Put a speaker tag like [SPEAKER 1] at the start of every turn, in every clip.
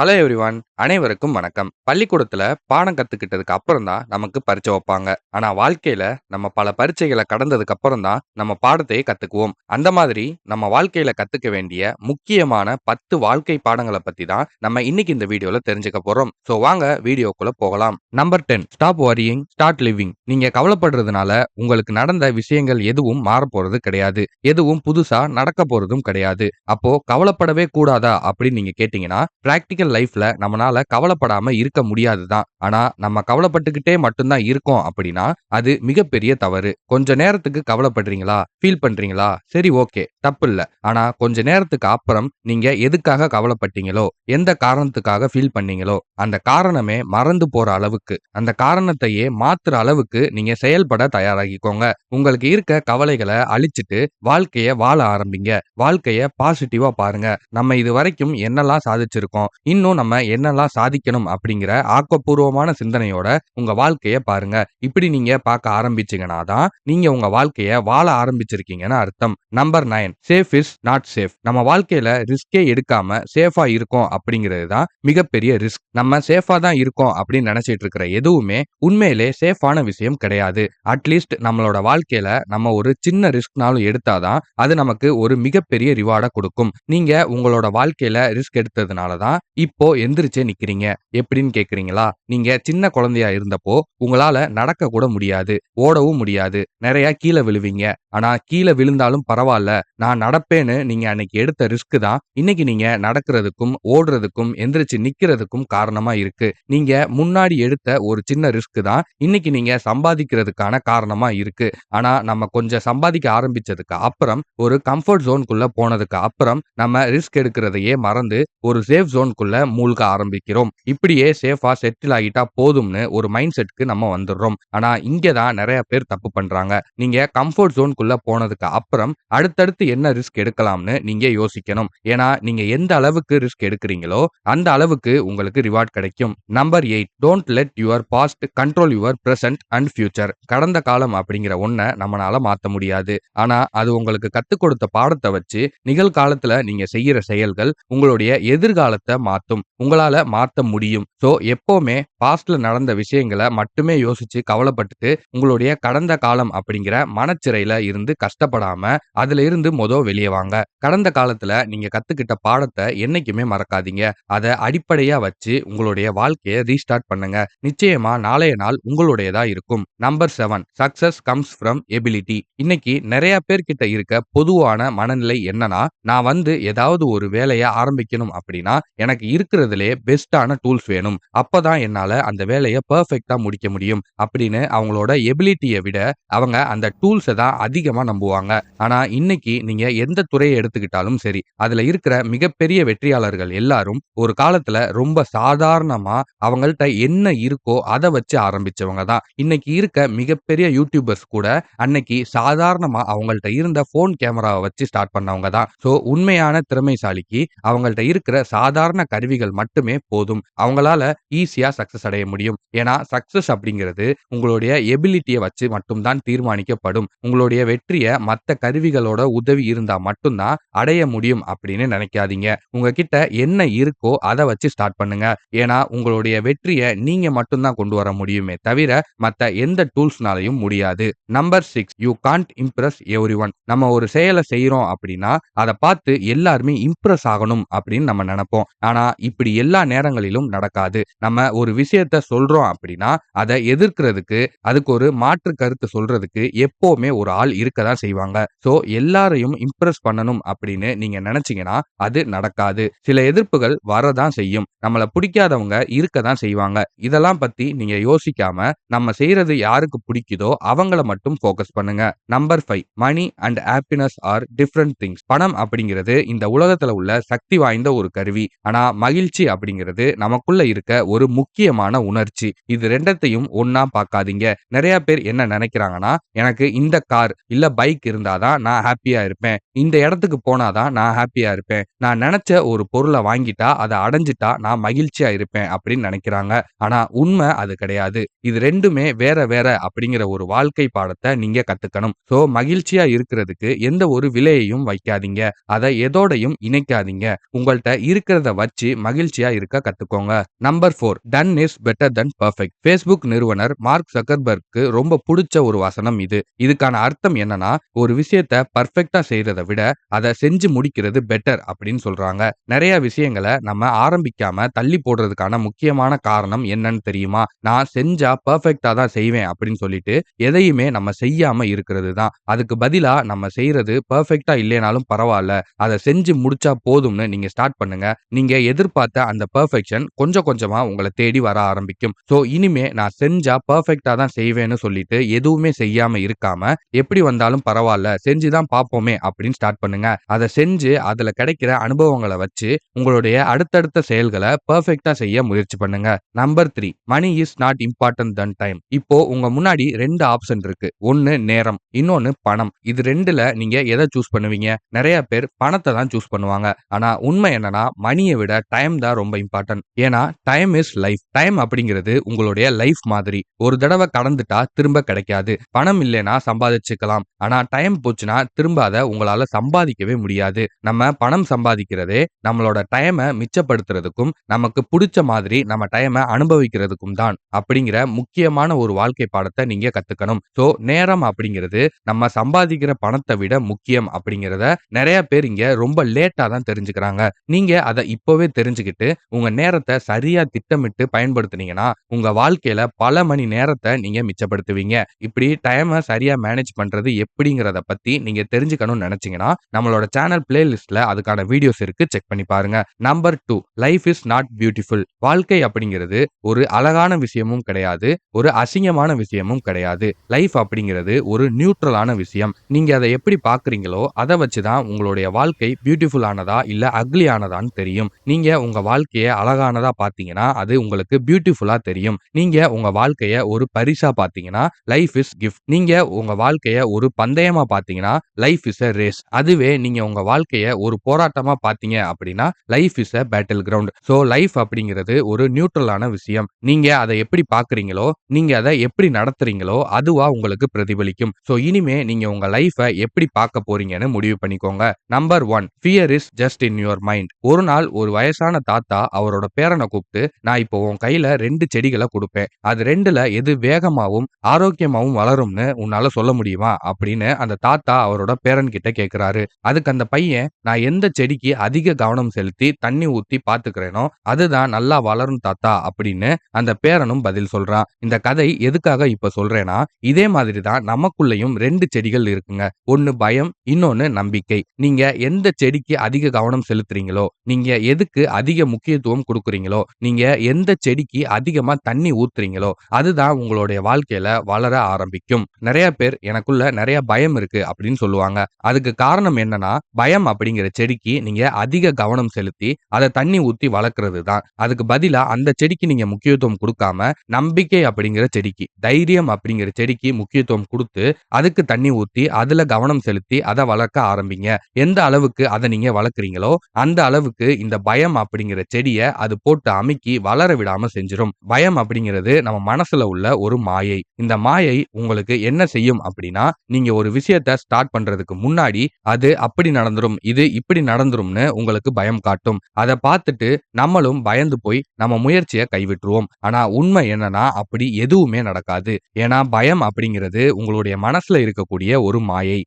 [SPEAKER 1] Hello everyone, அனைவருக்கும் வணக்கம். பள்ளிக்கூடத்துல பாடம் கத்துக்கிட்டதுக்கு அப்புறம் தான் நமக்கு பரீட்சை வைப்பாங்க. ஆனா வாழ்க்கையில நம்ம பல பரீட்சைகளை கடந்ததுக்கு அப்புறம் தான் நம்ம பாடத்தையே கத்துக்குவோம். அந்த மாதிரி நம்ம வாழ்க்கையில கத்துக்க வேண்டிய முக்கியமான 10 வாழ்க்கை பாடங்களை பத்தி தான் நம்ம இன்னைக்கு இந்த வீடியோல தெரிஞ்சுக்க போறோம். சோ வாங்க வீடியோக்குள்ள போகலாம். Number 10, stop worrying start living. நீங்க கவலைப்படுறதுனால உங்களுக்கு நடந்த விஷயங்கள் எதுவும் மாறப் போறது கிடையாது. எதுவும் புதுசா நடக்க போறதும் கிடையாது. அப்போ கவலைப்படவே கூடாதா அப்படின்னு நீங்க கேட்டீங்கன்னா, பிராக்டிகல் லைஃப்ல நம்மனால கவலைப்படாம இருக்க முடியாது தான். ஆனா நம்ம கவலைப்பட்டுக்கிட்டே மட்டும்தான் இருக்கோம் அப்படின்னா அது மிகப்பெரிய தவறு. கொஞ்ச நேரத்துக்கு கவலைப்படுறீங்களா, ஃபீல் பண்றீங்களா, சரி ஓகே, தப்பில்ல. ஆனா கொஞ்ச நேரத்துக்கு அப்புறம் நீங்க எதுக்காக கவலைப்பட்டீங்களோ, எந்த காரணத்துக்காக ஃபீல் பண்ணீங்களோ அந்த காரணமே மறந்து போற அளவுக்கு, அந்த காரணத்தையே மாத்துற அளவுக்கு நீங்க செயல்பட தயாராகிக்கோங்க. உங்களுக்கு இருக்க கவலைகளை அழிச்சிட்டு வாழ்க்கைய வாழ ஆரம்பிங்க. வாழ்க்கைய பாசிட்டிவா பாருங்க. நம்ம இது வரைக்கும் என்னெல்லாம் சாதிச்சிருக்கோம், இன்னும் நம்ம என்னெல்லாம் சாதிக்கணும் அப்படிங்கிற ஆக்கப்பூர்வமான சிந்தனையோட உங்க வாழ்க்கைய பாருங்க. இப்படி நீங்க பார்க்க ஆரம்பிச்சீங்கன்னா தான் நீங்க உங்க வாழ்க்கைய வாழ ஆரம்பிச்சிருக்கீங்கன்னு அர்த்தம். Number 9, safe is not safe. நம்ம வாழ்க்கையில ரிஸ்கே எடுக்காம சேஃபா இருக்கோம் அப்படிங்கிறது தான் மிகப்பெரிய ரிஸ்க். நம்ம சேஃபா தான் இருக்கோம் அப்படின்னு நினைச்சிட்டு இருக்கிற எதுவுமே உண்மையிலே சேஃபான விஷயம் கிடையாது. அட்லீஸ்ட் நம்மளோட வாழ்க்கையில நம்ம ஒரு சின்ன ரிஸ்க்னாலும் எடுத்தாதான் அது நமக்கு ஒரு மிகப்பெரிய ரிவார்டை கொடுக்கும். நீங்க உங்களோட வாழ்க்கையில ரிஸ்க் எடுத்ததுனால தான் இப்போ எந்திரிச்சே நிக்கிறீங்க. எப்படின்னு கேக்குறீங்களா? நீங்க சின்ன குழந்தையா இருந்தப்போ உங்களால நடக்க கூட முடியாது, ஓடவும் முடியாது, நிறைய கீழே விழுவீங்க. ஆனா கீழே விழுந்தாலும் பரவாயில்ல, நான் நடப்பேன்னு நீங்க அன்னைக்கு எடுத்த ரிஸ்க் தான் இன்னைக்கு நீங்க நடக்கிறதுக்கும் ஓடுறதுக்கும் எந்திரிச்சு நிக்கிறதுக்கும் காரணமா இருக்கு. நீங்க முன்னாடி எடுத்த ஒரு சின்ன ரிஸ்க் தான் இன்னைக்கு நீங்க சம்பாதிக்கிறதுக்கான காரணமா இருக்கு. ஆனா நம்ம கொஞ்சம் சம்பாதிக்க ஆரம்பிச்சதுக்கு அப்புறம், ஒரு கம்ஃபர்ட் ஜோன்குள்ள போனதுக்கு அப்புறம் நம்ம ரிஸ்க் எடுக்கிறதையே மறந்து ஒரு சேஃப் ஜோன்குள்ள மூழ்க ஆரம்பிக்கிறோம். இப்படியே சேஃபா செட்டில் ஆகிட்டா போதும்னு ஒரு மைண்ட் செட்க்கு நம்ம வந்துடுறோம். ஆனா இங்க தான் நிறைய பேர் தப்பு பண்றாங்க. நீங்க கம்ஃபர்ட் ஜோன்குள்ள போனதுக்கு அப்புறம் அடுத்தடுத்து என்ன ரிஸ்க் எடுக்கலாம்னு நீங்க யோசிக்கணும். ஏன்னா நீங்க எந்த அளவுக்கு ரிஸ்க் எடுக்கிறீங்களோ அந்த அளவுக்கு உங்களுக்கு ரிவார்ட் கிடைக்கும். Number 8, don't let your past control your present and future. கடந்த காலம் அப்படிங்கிற ஒண்ண நம்மனால மாத்த முடியாது. ஆனா அது உங்களுக்கு கத்துக் கொடுத்த பாடத்தை வச்சு நிகழ்காலத்துல நீங்க செய்யற செயல்கள் உங்களுடைய எதிர்காலத்தை மாத்தும். உங்களால மாத்த முடியும். சோ எப்பவுமே பாஸ்ட்ல நடந்த விஷயங்களை மட்டுமே யோசிச்சு கவலைப்பட்டுட்டு உங்களுடைய கடந்த காலம் அப்படிங்கிற மனச்சிறையில இருந்து கஷ்டப்படாம அதுல இருந்து வெளியே வாங்க. கடந்த காலத்துல நீங்க கத்துக்கிட்ட பாடத்தை என்னைக்குமே மறக்காதீங்க. அதை அடிப்படையா வச்சு உங்களுடைய வாழ்க்கையை ரீஸ்டார்ட் பண்ணுங்க. நிச்சயமா நாளைய நாள் உங்களுடையதா இருக்கும். Number 7, success comes from ability. இன்னைக்கு நிறைய பேர்கிட்ட இருக்க பொதுவான மனநிலை என்னன்னா, நான் ஏதாவது ஒரு வேலையை ஆரம்பிக்கணும் அப்படின்னா எனக்கு இருக்கிறதுலே பெஸ்டான டூல்ஸ் வேணும், அப்பதான் என்னால அந்த வேலையை பெர்ஃபெக்ட்டா முடிக்க முடியும் அப்படின்னு அவங்களோட எபிலிட்டியை விட அவங்க அந்த டூல்ஸை தான் அதிகமா நம்புவாங்க. ஆனா இன்னைக்கு நீங்க எந்த துறையை எடுத்துக்கிட்டாலும் சரி, அதுல இருக்கிற மிகப்பெரிய வெற்றியாளர்கள் எல்லாரும் ஒரு காலத்துல ரொம்ப சாதாரணமா அவங்கள்ட்ட என்ன இருக்கோ அதை வச்சு ஆரம்பிச்சவங்க தான். இன்னைக்கு இருக்க மிகப்பெரிய யூடியூபர்ஸ் கூட அன்னைக்கு சாதாரணமா அவங்கள்ட்ட இருந்த போன் கேமராவை வச்சு ஸ்டார்ட் பண்ணவங்க தான். சோ உண்மையான திறமைசாலிக்கு அவங்கள்ட்ட இருக்கிற சாதாரண கருவிகள் மட்டுமே போதும். அவங்களால ஈஸியா சக்சஸ் அடைய முடியும். ஏன்னா சக்சஸ் அப்படிங்கிறது உங்களுடைய எபிலிட்டியை வச்சு மட்டும்தான் தீர்மானிக்கப்படும். உங்களுடைய வெற்றிய மத்த கருவிகளோட உதவி இருந்தா மட்டும்தான் அடைய முடியும் அப்படின்னு நினைக்காதீங்க. உங்ககிட்ட என்ன இருக்கோ அதை வச்சு ஸ்டார்ட் பண்ணுங்க. ஏன்னா உங்களுடைய வெற்றியை நீங்க மட்டும்தான் கொண்டு வர முடியுமே தவிர மத்த எந்த டூல்ஸ்னாலையும் முடியாது. Number 6, you can't Impress everyone. நம்ம ஒரு செயலை செய்யறோம் அப்படின்னா அதை பார்த்து எல்லாருமே இம்ப்ரெஸ் ஆகணும் அப்படின்னு நம்ம நினைப்போம். ஆனா இப்படி எல்லா நேரங்களிலும் நடக்காது. நம்ம ஒரு விஷயத்த சொல்றோம் அப்படின்னா அதை எதிர்க்கிறதுக்கு, அதுக்கு ஒரு மாற்று கருத்து சொல்றதுக்கு எப்பவுமே ஒரு ஆள் இருக்கதான் செய்வாங்க. சோ எல்லாரையும் இம்ப்ரெஸ் பண்ணணும் அப்படின்னு நீங்க நினைச்சீங்கன்னா அது நடக்காது. சில எதிர்ப்புகள் வரதான் செய்யும். நம்மள பிடிக்காதவங்க இருக்கதான் செய்வாங்க. இதெல்லாம் பத்தி நீங்க யோசிக்காம நம்ம செய்யறது யாருக்கு பிடிக்குதோ அவங்கள மட்டும் ஃபோக்கஸ் பண்ணுங்க. Number 5, money and happiness are different things. பணம் அப்படிங்கிறது இந்த உலகத்துல உள்ள சக்தி வாய்ந்த ஒரு கருவி. ஆனா மகிழ்ச்சி அப்படிங்கிறது நமக்குள்ள இருக்க ஒரு முக்கியமான உணர்ச்சி. இது ரெண்டத்தையும் ஒண்ணா பார்க்காதீங்க. நிறைய பேர் என்ன நினைக்கிறாங்கன்னா, எனக்கு இந்த கார் இல்ல பைக் இருந்தாதான் நான் ஹாப்பியா இருப்பேன், இந்த இடத்துக்கு போனாதான் நான் ஹாப்பியா இருப்பேன், நான் நினைச்ச ஒரு பொருளை வாங்கிட்டா அதை அடைஞ்சிட்டா நான் மகிழ்ச்சியா இருப்பேன் அப்படின்னு நினைக்கிறாங்க. ஆனா உண்மை அது கிடையாது. இது ரெண்டுமே வேற வேற அப்படிங்கிற ஒரு வாழ்க்கை பாடத்தை நீங்க கத்துக்கணும். சோ மகிழ்ச்சியா இருக்கிறதுக்கு எந்த ஒரு விலையையும் வைக்காதீங்க. அதை எதோடையும் இணைக்காதீங்க. உங்கள்ட்ட இருக்கிறத வச்சு மகிழ்ச்சியா இருக்க கத்துக்கோங்க. Number 4, done is better than perfect. Facebook நிறுவனர் மார்க் ஜக்கர்பர்க்கு ரொம்ப புடிச்ச ஒரு வசனம் இது. இதுக்கான அர்த்தம் என்னன்னா, ஒரு விஷயத்த பெர்ஃபெக்ட்டா செய்றத விட அத செஞ்சு முடிக்கிறது பெட்டர் அப்படின்னு சொல்றாங்க. நிறைய விஷயங்கள நம்ம ஆரம்பிக்காம தள்ளி போடுறதுக்கான முக்கியமான காரணம் என்னன்னு தெரியுமா? நான் செஞ்சா பெர்ஃபெக்ட்டா தான் செய்வேன் அப்படின்னு சொல்லிட்டு எதையுமே நம்ம செய்யாம இருக்கிறது தான். அதுக்கு பதிலா நம்ம செய்றது பெர்ஃபெக்ட்டா இல்லைனாலும் பரவால்ல. அத செஞ்சு முடிச்சா போதும்னு நீங்க ஸ்டார்ட் பண்ணுங்க. நீங்க எதிர்பார்த்த அந்த பெர்ஃபெக்ஷன் கொஞ்சம் கொஞ்சமா உங்கள தேடி வர ஆரம்பிக்கும். இனிமே நான் செஞ்சா பெர்ஃபெக்ட்டா தான் செய்வேன்னு சொல்லிட்டு எதுவுமே செய்யாம இருக்காம, எப்படி வந்தாலும் பரவால்ல, செஞ்சு தான் பார்ப்போமே அப்படின்னு ஸ்டார்ட் பண்ணுங்க. அத செஞ்சு அதுல கிடைக்கிற அனுபவங்கள வச்சு உங்களுடைய அடுத்தடுத்த செயல்கள பெர்ஃபெக்ட்டா செய்ய முயற்சி பண்ணுங்க. Number 3, money is not important then time. இப்போ உங்க முன்னாடி 2 ஆப்ஷன் இருக்கு. ஒன்னு நேரம், இன்னொன்னு பணம். இது 2ல நீங்க எத சூஸ் பண்ணுவீங்க? நிறைய பேர் பணத்த தான் சூஸ் பண்ணுவாங்க. ஆனா உண்மை என்னன்னா, மணிய விட டைம் தான் ரொம்ப இம்பார்ட்டன்ட். ஏன்னா டைம் இஸ் லைஃப். டைம் அப்படிங்கிறது உங்களுடைய லைஃப் மாதிரி. ஒரு தடவ கடந்துட்டா திரும்ப கிடைக்காது. பணம் இல்லைனா சம்பாதிச்சுக்கலாம். ஆனா டைம் போச்சுன்னா திரும்ப அத உங்களால சம்பாதிக்கவே முடியாது. நம்ம பணம் சம்பாதிக்கிறதே நம்மளோட டைம மிச்சப்படுத்துறதுக்கும், நமக்கு புடிச்ச மாதிரி நம்ம டைம அனுபவிக்கிறதுக்கும் தான் அப்படிங்கிற முக்கியமான ஒரு வாழ்க்கை பாடத்த நீங்க கத்துக்கணும். நேரம் அப்படிங்கிறது நம்ம சம்பாதிக்கிற பணத்த விட முக்கியம் அப்படிங்கிறத நிறைய பேர் இங்க ரொம்ப லேட்டா தான் தெரிஞ்சுக்கிறாங்க. நீங்க அத இப்பவே தெரிஞ்சுக்கிட்டு உங்க நேரத்த சரியா திட்டமிட்டு பயன்படுத்துனீங்கன்னா, உங்க வாழ்க்கையில பல மணி நேரத்த நீங்க மிச்சப்படுத்துவீங்க. இப்படி டைம சரியா மேனேஜ் பண்றது எப்படிங்கிறத பத்தி நீங்க தெரிஞ்சுக்கணும்னு நினைச்சீங்கன்னா, நம்மளோட சேனல் பிளேலிஸ்ட்ல அதுக்கான வீடியோஸ் இருக்கு. செக் பண்ணி பாருங்க. Number 2, life is not beautiful. வாழ்க்கை அப்படிங்கிறது ஒரு அழகான விஷயமும் கிடையாது, ஒரு அசிங்கமான விஷயமும் கிடையாது. லைஃப் அப்படிங்கிறது ஒரு நியூட்ரலான விஷயம். நீங்க அத எப்படி பார்க்குறீங்களோ, அத வச்சு தான் உங்களுடைய வாழ்க்கை பியூட்டிஃபுல் ஆனதா இல்ல அக்லி ஆனதான்னு தெரியும். நீங்க உங்க வாழ்க்கைய அழகானதா பார்த்தீங்கன்னா, அது உங்களுக்கு பியூட்டிஃபுல்லா தெரியும். நீங்க உங்க வாழ்க்கைய ஒரு பரிசா பார்த்தீங்கன்னா, லைஃப் இஸ் கிஃப்ட். நீங்க உங்க வாழ்க்கைய ஒரு பந்தயமா பார்த்தீங்கன்னா, லைஃப் இஸ் எ ரேஸ். அதுவே நீங்க உங்க வாழ்க்கைய ஒரு போராட்டமா பார்த்தீங்க அப்படின்னா, life is a battle ground. Life அப்படிங்கிறது ஒரு நியூட்ரலான விஷயம். நீங்க அத எப்படி பார்க்குறீங்களோ, நீங்க அத எப்படி நடத்துறீங்களோ, அதுவா உங்களுக்கு பிரதிபலிக்கும். இனிமே நீங்க உங்க லைஃப எப்படி பார்க்க போறீங்கன்னு முடிவு பண்ணிக்கோங்க. Number 1, fear is just in your mind. ஒரு நாள் ஒரு வயசான தாத்தா அவரோட பேரன கூப்பிட்டு, நான் இப்போ உன் கையில 2 செடிகள குடுப்பேன். அது 2ல எது வேகமாவும் ஆரோக்கியமாவும் வளரும்னு உன்னால சொல்ல முடியுமா? அப்படின்னு அந்த தாத்தா அவரோட பேரன் கிட்ட கேட்கிறாரு. அதுக்கு அந்த பையன், நான் எந்த செடிக்கு அதிக கவனம் செலுத்தி தண்ணி ஊத்தி பாத்துக்கிறேனோ அதுதான் நல்லா வளரும் தாத்தா அப்படின்னு அந்த பேரனும் பதில் சொல்றான். இந்த கதை எதுக்காக இப்ப சொல்றேன்னா, இதே மாதிரி தான் நமக்குள்ளேயும் 2 செடிகள் இருக்குங்க. ஒன்னு பயம், இன்னொன்னு நம்பிக்கை. நீங்க எந்த செடிக்கு அதிக கவனம் செலுத்துறீங்களோ, நீங்க எதுக்கு அதிக முக்கியத்துவம் கொடுக்குறீங்களோ, நீங்க எந்த செடிக்கு அதிகமா தண்ணி ஊத்துறீங்களோ, அதுதான் உங்களுடைய வாழ்க்கையில வளர ஆரம்பிக்கும். நிறைய பேர் எனக்குள்ள நிறைய பயம் இருக்கு அப்படின்னு சொல்லுவாங்க. அதுக்கு காரணம் என்னன்னா, பயம் அப்படிங்கிற செடிக்கு நீங்க அதிக கவனம் செலுத்தி அத தண்ணி ஊத்தி வளர்க்கிறது தான். அதுக்கு பதிலா அந்த செடிக்கு நீங்க முக்கியத்துவம் கொடுக்காம, நம்பிக்கை அப்படிங்கிற செடிக்கு, தைரியம் அப்படிங்கிற செடிக்கு முக்கியத்துவம் கொடுத்து, அதுக்கு தண்ணி ஊத்தி அதுல கவனம் செலுத்தி அத வளர்க்க ஆரம்பிங்க. எந்த அளவுக்கு அத நீங்க வளர்க்குறீங்களோ, அந்த அளவுக்கு இந்த பயம் அப்படிங்கிற செடிய அது போட்டு அமுக்கி வளர விடாம செஞ்சிரும். பயம் அப்படிங்கிறது நம்ம மனசுல உள்ள ஒரு மாயை. இந்த மாயை உங்களுக்கு என்ன செய்யும் அப்படின்னா, நீங்க ஒரு விஷயத்த ஸ்டார்ட் பண்றதுக்கு முன்னாடி அது அப்படி நடந்துரும், இது இப்படி நடந்துரும்னு உங்களுக்கு பயம் காட்டும். அத பார்த்துட்டு நம்மளும் பயந்து போய் நம்ம முயற்சிய கைவிட்டுருவோம். ஆனா உண்மை என்னன்னா, அப்படி எதுவுமே நடக்காது. ஏன்னா பயம் அப்படிங்கிறது உங்களுடைய மனசுல இருக்கக்கூடிய ஒரு மாயை.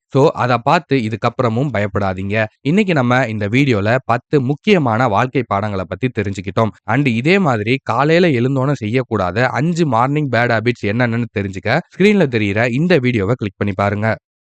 [SPEAKER 1] அத பார்த்து இதுக்கப்புறமும் பயப்படாதீங்க. இன்னைக்கு நம்ம இந்த வீடியோல 10 முக்கியமான வாழ்க்கை பாடங்கள பத்தி தெரிஞ்சுக்கிட்டோம். இதே மாதிரி காலையில எழுந்தோன செய்யக்கூடாத 5 மார்னிங் பேட் ஹேபிட்ஸ் என்னென்னன்னு தெரிஞ்சுக்க ஸ்கிரீன்ல தெரியிற இந்த வீடியோவ கிளிக் பண்ணி பாருங்க.